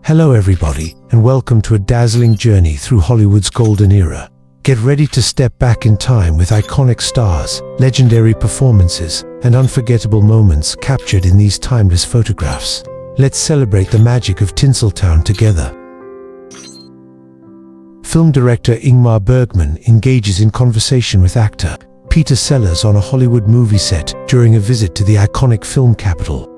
Hello everybody, and welcome to a dazzling journey through Hollywood's golden era. Get ready to step back in time with iconic stars, legendary performances, and unforgettable moments captured in these timeless photographs. Let's celebrate the magic of Tinseltown together. Film director Ingmar Bergman engages in conversation with actor Peter Sellers on a Hollywood movie set during a visit to the iconic film capital.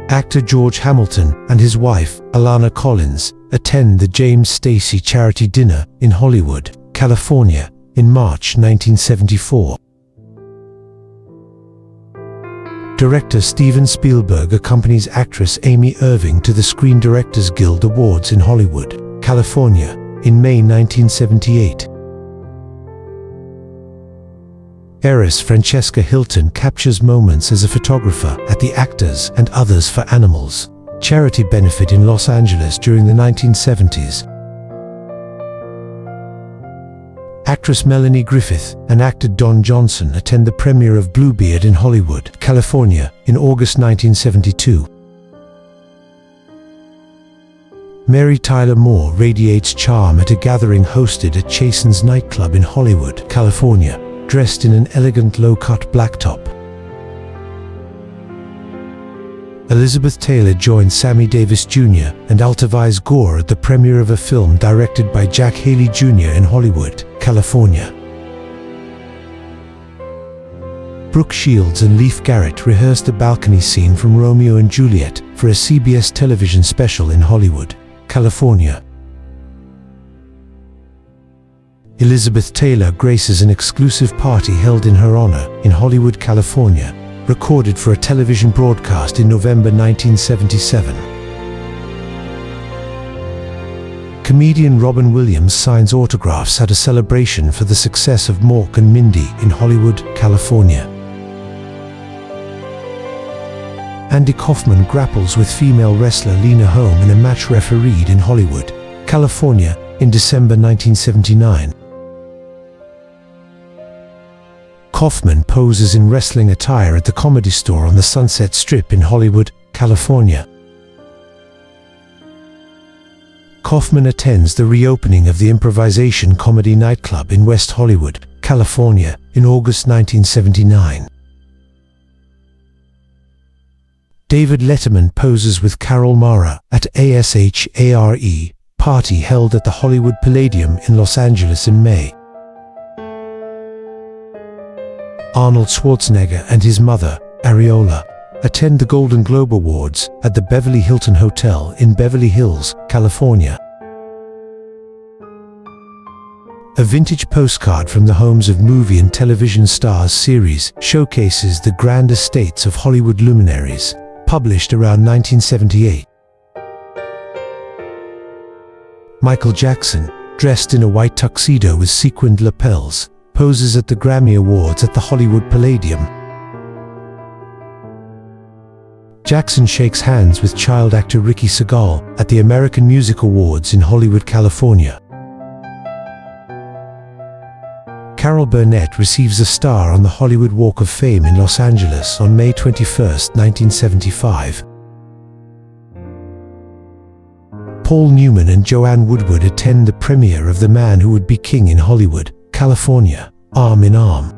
Actor George Hamilton and his wife, Alana Collins, attend the James Stacy Charity Dinner in Hollywood, California, in March 1974. Director Steven Spielberg accompanies actress Amy Irving to the Screen Directors Guild Awards in Hollywood, California, in May 1978. Heiress Francesca Hilton captures moments as a photographer at the Actors and Others for Animals charity benefit in Los Angeles during the 1970s. Actress Melanie Griffith and actor Don Johnson attend the premiere of Bluebeard in Hollywood, California, in August 1972. Mary Tyler Moore radiates charm at a gathering hosted at Chasen's nightclub in Hollywood, California, dressed in an elegant low-cut black top. Elizabeth Taylor joins Sammy Davis Jr. and Altarvize Gore at the premiere of a film directed by Jack Haley Jr. in Hollywood, California. Brooke Shields and Leif Garrett rehearse the balcony scene from Romeo and Juliet for a CBS television special in Hollywood, California. Elizabeth Taylor graces an exclusive party held in her honor in Hollywood, California, recorded for a television broadcast in November 1977. Comedian Robin Williams signs autographs at a celebration for the success of Mork and Mindy in Hollywood, California. Andy Kaufman grapples with female wrestler Lena Holme in a match refereed in Hollywood, California, in December 1979. Kaufman poses in wrestling attire at the Comedy Store on the Sunset Strip in Hollywood, California. Kaufman attends the reopening of the Improvisation Comedy nightclub in West Hollywood, California, in August 1979. David Letterman poses with Carol Mara at ASHARE party held at the Hollywood Palladium in Los Angeles in May. Arnold Schwarzenegger and his mother, Areola, attend the Golden Globe Awards at the Beverly Hilton Hotel in Beverly Hills, California. A vintage postcard from the homes of movie and television stars series showcases the grand estates of Hollywood luminaries, published around 1978. Michael Jackson, dressed in a white tuxedo with sequined lapels, poses at the Grammy Awards at the Hollywood Palladium. Jackson shakes hands with child actor Ricky Segal at the American Music Awards in Hollywood, California. Carol Burnett receives a star on the Hollywood Walk of Fame in Los Angeles on May 21, 1975. Paul Newman and Joanne Woodward attend the premiere of The Man Who Would Be King in Hollywood, California, arm in arm.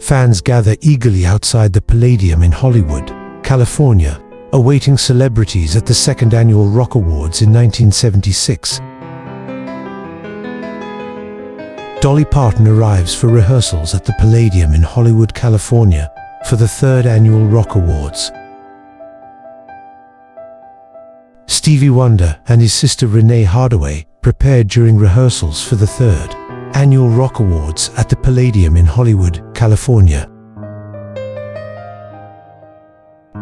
Fans gather eagerly outside the Palladium in Hollywood, California, awaiting celebrities at the second annual Rock Awards in 1976. Dolly Parton arrives for rehearsals at the Palladium in Hollywood, California, for the third annual Rock Awards. Stevie Wonder and his sister Renee Hardaway prepared during rehearsals for the third annual Rock Awards at the Palladium in Hollywood, California.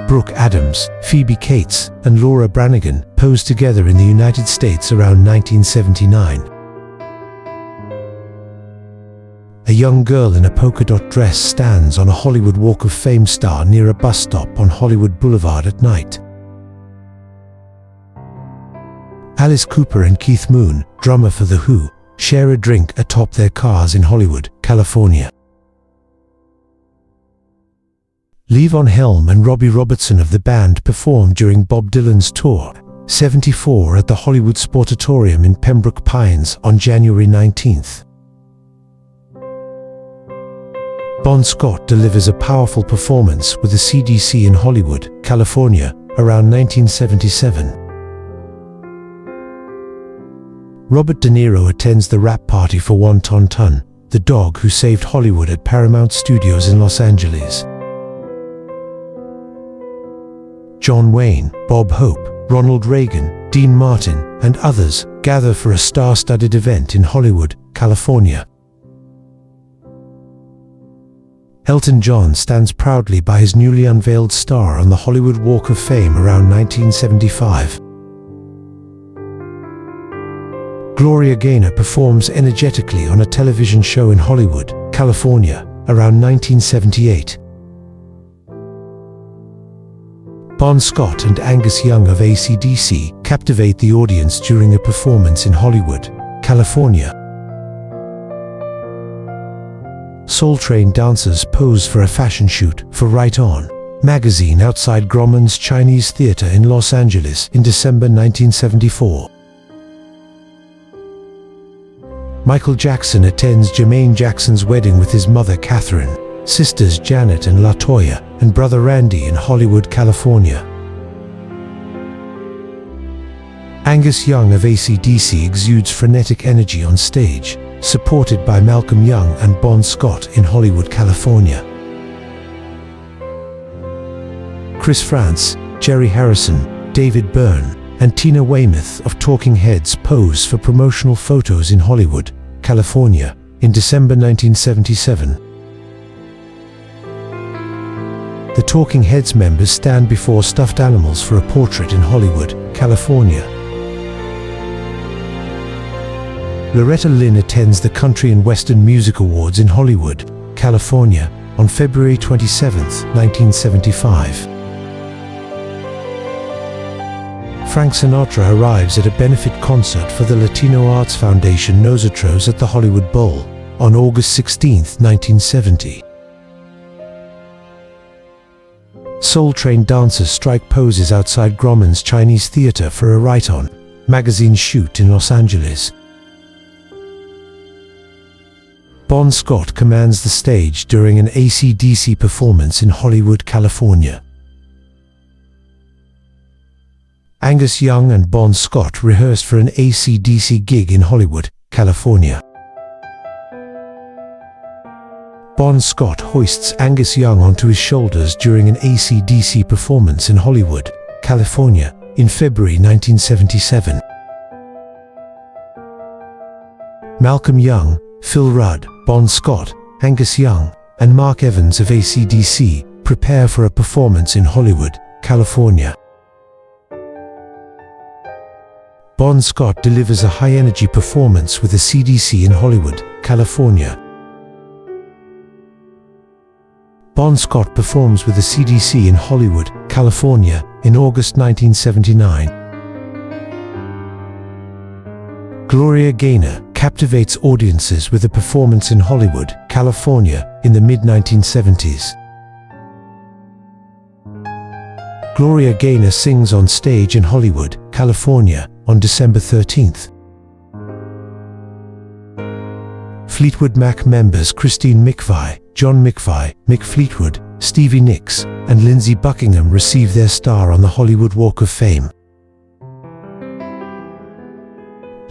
Brooke Adams, Phoebe Cates, and Laura Branigan posed together in the United States around 1979. A young girl in a polka dot dress stands on a Hollywood Walk of Fame star near a bus stop on Hollywood Boulevard at night. Alice Cooper and Keith Moon, drummer for The Who, share a drink atop their cars in Hollywood, California. Levon Helm and Robbie Robertson of the band performed during Bob Dylan's tour 74 at the Hollywood Sportatorium in Pembroke Pines on January 19th. Bon Scott delivers a powerful performance with the CDC in Hollywood, California, around 1977. Robert De Niro attends the wrap party for Wonton Ton, the dog who saved Hollywood at Paramount Studios in Los Angeles. John Wayne, Bob Hope, Ronald Reagan, Dean Martin, and others gather for a star-studded event in Hollywood, California. Elton John stands proudly by his newly unveiled star on the Hollywood Walk of Fame around 1975. Gloria Gaynor performs energetically on a television show in Hollywood, California, around 1978. Bon Scott and Angus Young of AC/DC captivate the audience during a performance in Hollywood, California. Soul Train dancers pose for a fashion shoot for Right On magazine outside Grauman's Chinese Theater in Los Angeles in December 1974. Michael Jackson attends Jermaine Jackson's wedding with his mother Catherine, sisters Janet and LaToya, and brother Randy in Hollywood, California. Angus Young of AC/DC exudes frenetic energy on stage, supported by Malcolm Young and Bon Scott in Hollywood, California. Chris Frantz, Jerry Harrison, David Byrne, and Tina Weymouth of Talking Heads pose for promotional photos in Hollywood, California, in December 1977. The Talking Heads members stand before stuffed animals for a portrait in Hollywood, California. Loretta Lynn attends the Country and Western Music Awards in Hollywood, California, on February 27, 1975. Frank Sinatra arrives at a benefit concert for the Latino Arts Foundation Nosotros at the Hollywood Bowl on August 16, 1970. Soul Train dancers strike poses outside Grauman's Chinese Theater for a Right On magazine shoot in Los Angeles. Bon Scott commands the stage during an AC/DC performance in Hollywood, California. Angus Young and Bon Scott rehearsed for an AC/DC gig in Hollywood, California. Bon Scott hoists Angus Young onto his shoulders during an AC/DC performance in Hollywood, California, in February 1977. Malcolm Young, Phil Rudd, Bon Scott, Angus Young, and Mark Evans of AC/DC prepare for a performance in Hollywood, California. Bon Scott delivers a high-energy performance with the CDC in Hollywood, California. Bon Scott performs with the CDC in Hollywood, California, in August 1979. Gloria Gaynor captivates audiences with a performance in Hollywood, California, in the mid-1970s. Gloria Gaynor sings on stage in Hollywood, California, on December 13th. Fleetwood Mac members Christine McVie, John McVie, Mick Fleetwood, Stevie Nicks, and Lindsey Buckingham receive their star on the Hollywood Walk of Fame.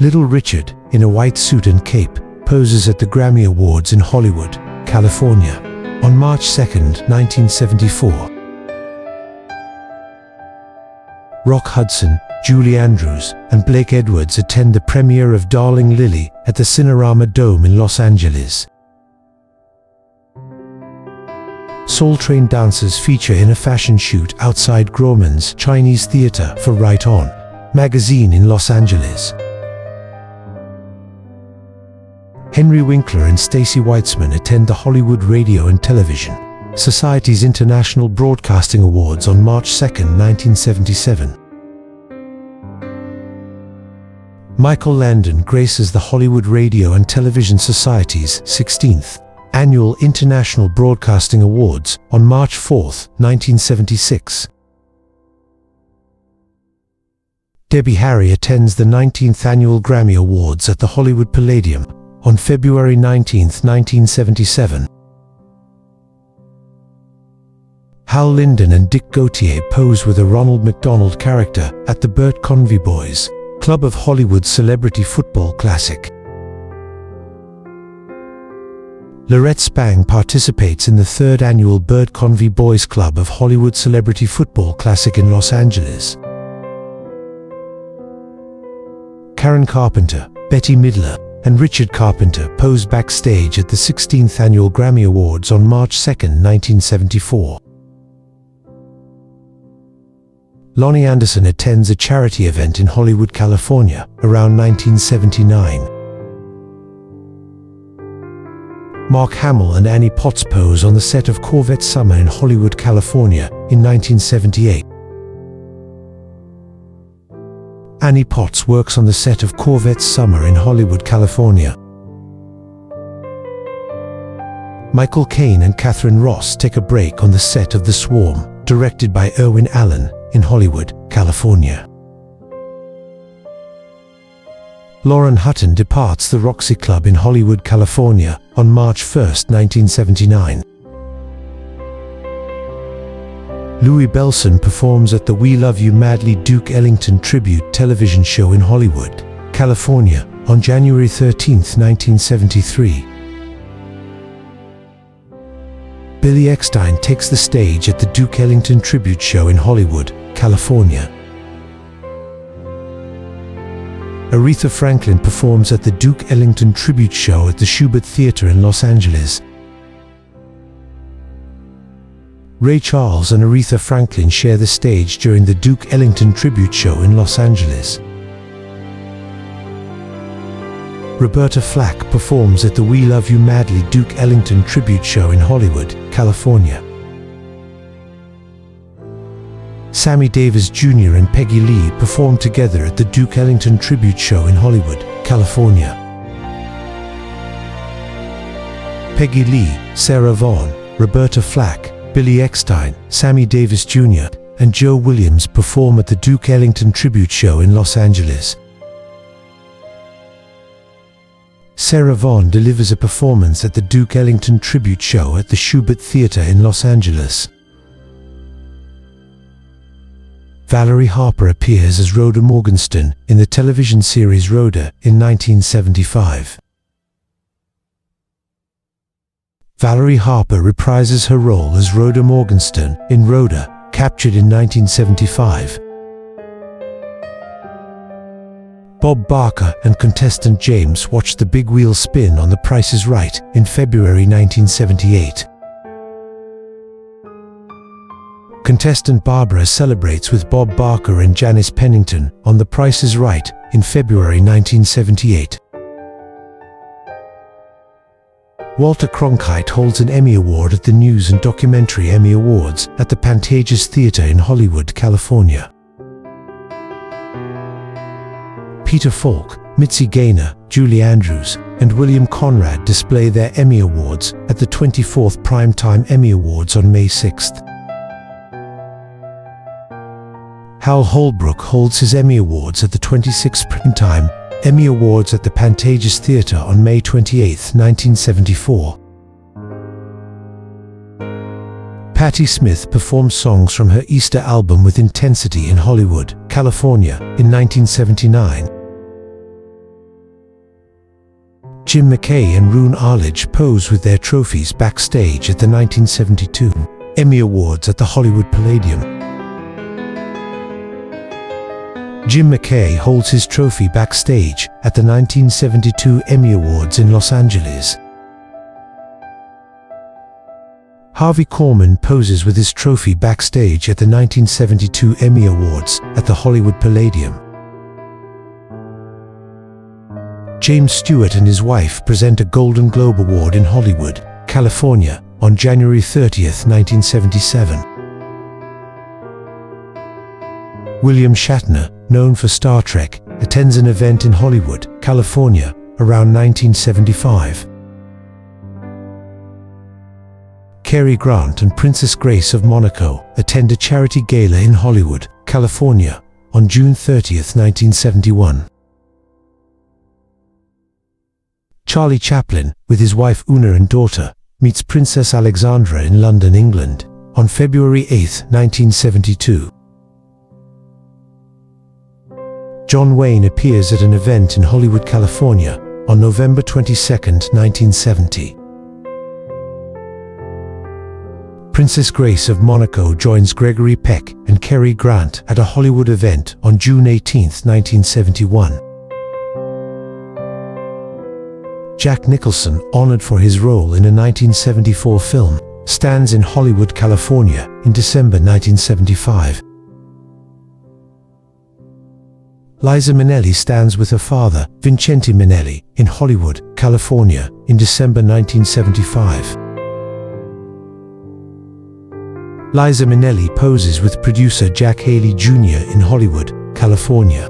Little Richard, in a white suit and cape, poses at the Grammy Awards in Hollywood, California, on March 2, 1974. Rock Hudson, Julie Andrews, and Blake Edwards attend the premiere of Darling Lily at the Cinerama Dome in Los Angeles. Soul Train dancers feature in a fashion shoot outside Grauman's Chinese Theater for Right On magazine in Los Angeles. Henry Winkler and Stacy Weitzman attend the Hollywood Radio and Television Society's International Broadcasting Awards on March 2, 1977. Michael Landon graces the Hollywood Radio and Television Society's 16th Annual International Broadcasting Awards on March 4, 1976. Debbie Harry attends the 19th Annual Grammy Awards at the Hollywood Palladium on February 19, 1977. Hal Linden and Dick Gautier pose with a Ronald McDonald character at the Bert Convy Boys Club of Hollywood Celebrity Football Classic. Lorette Spang participates in the 3rd Annual Bert Convy Boys Club of Hollywood Celebrity Football Classic in Los Angeles. Karen Carpenter, Betty Midler, and Richard Carpenter pose backstage at the 16th Annual Grammy Awards on March 2, 1974. Lonnie Anderson attends a charity event in Hollywood, California, around 1979. Mark Hamill and Annie Potts pose on the set of Corvette Summer in Hollywood, California, in 1978. Annie Potts works on the set of Corvette Summer in Hollywood, California. Michael Caine and Catherine Ross take a break on the set of The Swarm, directed by Irwin Allen, in Hollywood, California. Lauren Hutton departs the Roxy Club in Hollywood, California, on March 1, 1979. Louis Belson performs at the We Love You Madly Duke Ellington tribute television show in Hollywood, California, on January 13, 1973. Billy Eckstine takes the stage at the Duke Ellington tribute show in Hollywood, California. Aretha Franklin performs at the Duke Ellington tribute show at the Shubert Theater in Los Angeles. Ray Charles and Aretha Franklin share the stage during the Duke Ellington tribute show in Los Angeles. Roberta Flack performs at the We Love You Madly Duke Ellington tribute show in Hollywood, California. Sammy Davis Jr. and Peggy Lee perform together at the Duke Ellington tribute show in Hollywood, California. Peggy Lee, Sarah Vaughan, Roberta Flack, Billy Eckstine, Sammy Davis Jr., and Joe Williams perform at the Duke Ellington tribute show in Los Angeles. Sarah Vaughan delivers a performance at the Duke Ellington tribute show at the Shubert Theater in Los Angeles. Valerie Harper appears as Rhoda Morgenstern in the television series Rhoda in 1975. Valerie Harper reprises her role as Rhoda Morgenstern in Rhoda, captured in 1975. Bob Barker and contestant James watch the big wheel spin on The Price is Right in February 1978. Contestant Barbara celebrates with Bob Barker and Janice Pennington on The Price is Right in February 1978. Walter Cronkite holds an Emmy Award at the News and Documentary Emmy Awards at the Pantages Theater in Hollywood, California. Peter Falk, Mitzi Gaynor, Julie Andrews, and William Conrad display their Emmy Awards at the 24th Primetime Emmy Awards on May 6th. Hal Holbrook holds his Emmy Awards at the 26th Primetime Emmy Awards at the Pantages Theater on May 28, 1974. Patti Smith performed songs from her Easter album with Intensity in Hollywood, California, in 1979. Jim McKay and Roone Arledge pose with their trophies backstage at the 1972 Emmy Awards at the Hollywood Palladium. Jim McKay holds his trophy backstage at the 1972 Emmy Awards in Los Angeles. Harvey Korman poses with his trophy backstage at the 1972 Emmy Awards at the Hollywood Palladium. James Stewart and his wife present a Golden Globe Award in Hollywood, California, on January 30, 1977. William Shatner, known for Star Trek, attends an event in Hollywood, California, around 1975. Cary Grant and Princess Grace of Monaco attend a charity gala in Hollywood, California, on June 30, 1971. Charlie Chaplin, with his wife Una and daughter, meets Princess Alexandra in London, England, on February 8, 1972. John Wayne appears at an event in Hollywood, California, on November 22, 1970. Princess Grace of Monaco joins Gregory Peck and Cary Grant at a Hollywood event on June 18, 1971. Jack Nicholson, honored for his role in a 1974 film, stands in Hollywood, California, in December 1975. Liza Minnelli stands with her father, Vincente Minnelli, in Hollywood, California, in December 1975. Liza Minnelli poses with producer Jack Haley Jr. in Hollywood, California.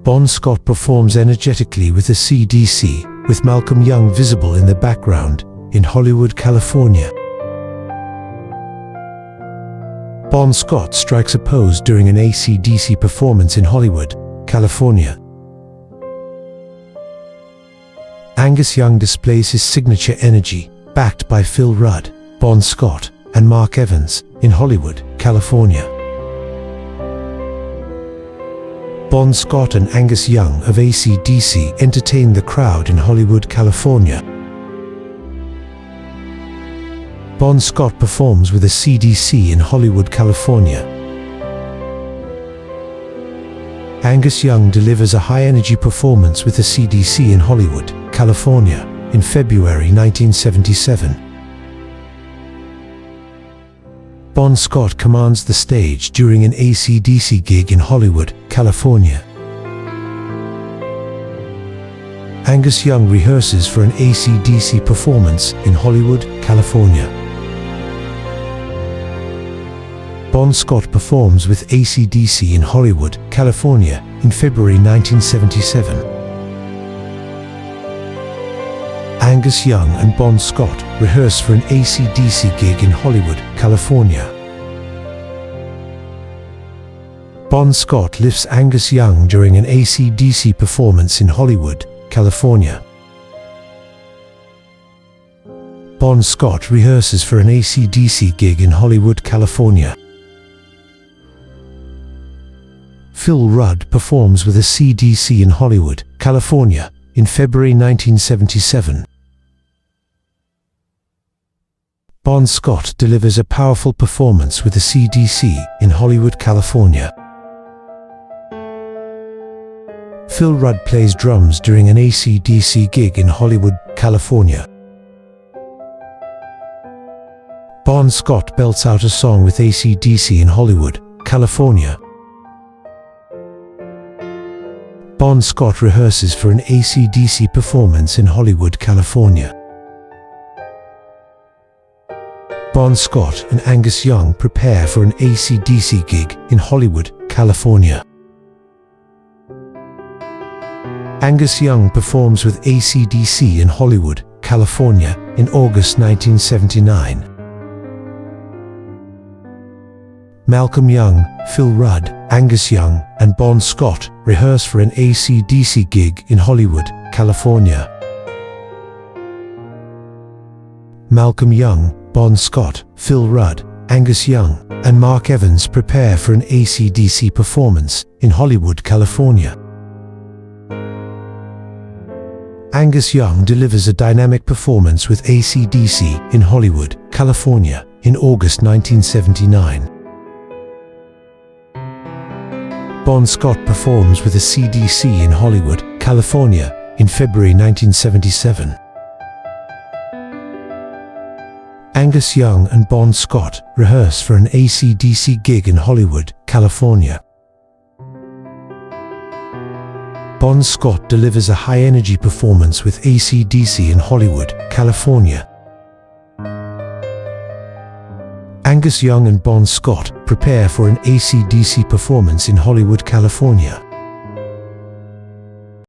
Bon Scott performs energetically with the CDC, with Malcolm Young visible in the background, in Hollywood, California. Bon Scott strikes a pose during an AC/DC performance in Hollywood, California. Angus Young displays his signature energy, backed by Phil Rudd, Bon Scott, and Mark Evans, in Hollywood, California. Bon Scott and Angus Young of AC/DC entertain the crowd in Hollywood, California. Bon Scott performs with the CDC in Hollywood, California. Angus Young delivers a high-energy performance with the CDC in Hollywood, California, in February 1977. Bon Scott commands the stage during an AC/DC gig in Hollywood, California. Angus Young rehearses for an AC/DC performance in Hollywood, California. Bon Scott performs with AC/DC in Hollywood, California, in February 1977. Angus Young and Bon Scott rehearse for an AC/DC gig in Hollywood, California. Bon Scott lifts Angus Young during an AC/DC performance in Hollywood, California. Bon Scott rehearses for an AC/DC gig in Hollywood, California. Phil Rudd performs with a CDC in Hollywood, California, in February 1977. Bon Scott delivers a powerful performance with the CDC in Hollywood, California. Phil Rudd plays drums during an AC/DC gig in Hollywood, California. Bon Scott belts out a song with AC/DC in Hollywood, California. Bon Scott rehearses for an AC/DC performance in Hollywood, California. Bon Scott and Angus Young prepare for an AC/DC gig in Hollywood, California. Angus Young performs with AC/DC in Hollywood, California, in August 1979. Malcolm Young, Phil Rudd, Angus Young, and Bon Scott rehearse for an AC/DC gig in Hollywood, California. Malcolm Young, Bon Scott, Phil Rudd, Angus Young, and Mark Evans prepare for an AC/DC performance in Hollywood, California. Angus Young delivers a dynamic performance with AC/DC in Hollywood, California, in August 1979. Bon Scott performs with the CDC in Hollywood, California, in February 1977. Angus Young and Bon Scott rehearse for an AC/DC gig in Hollywood, California. Bon Scott delivers a high-energy performance with AC/DC in Hollywood, California. Angus Young and Bon Scott prepare for an AC/DC performance in Hollywood, California.